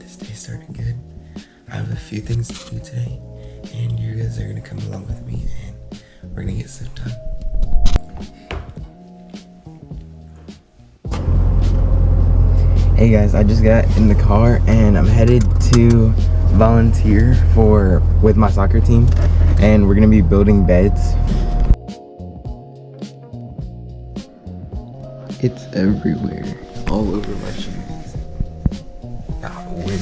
This day started good. I have a few things to do today, and you guys are gonna come along with me, and we're gonna get stuff done. Hey guys, I just got in the car and I'm headed to volunteer with my soccer team, and we're gonna be building beds. It's everywhere, all over my shoes. Wood,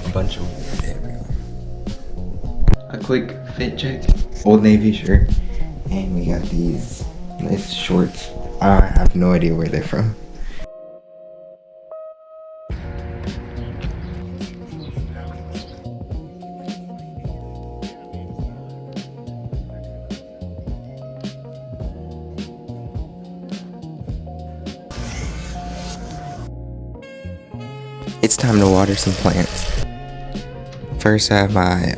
a bunch of wood everywhere. A quick fit check. Old Navy shirt, and we got these nice shorts. I have no idea where they're from. It's time to water some plants. First I have my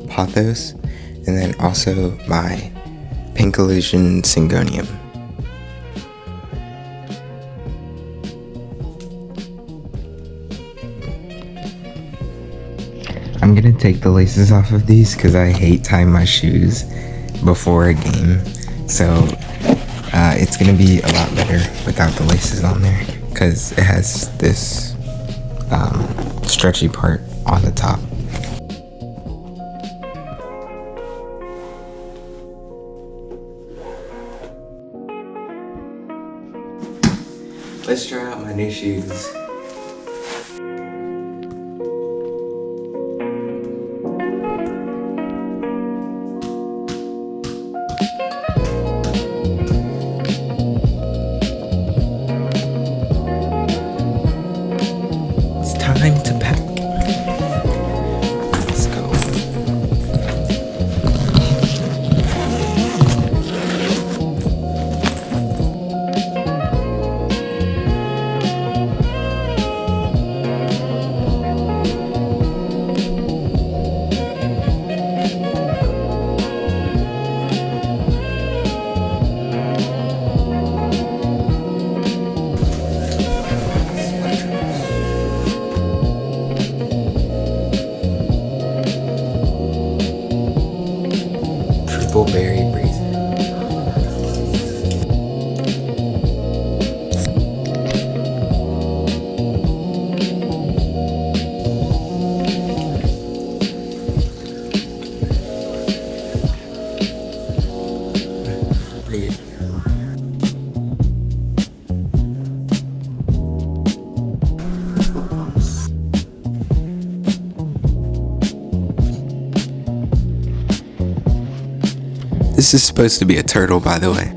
pothos, and then also my pink illusion syngonium. I'm gonna take the laces off of these because I hate tying my shoes before a game, so it's gonna be a lot better without the laces on there because it has this stretchy part on the top. Let's try out my new shoes. It's time to pack. Let's go. Berry breeze. This is supposed to be a turtle, by the way.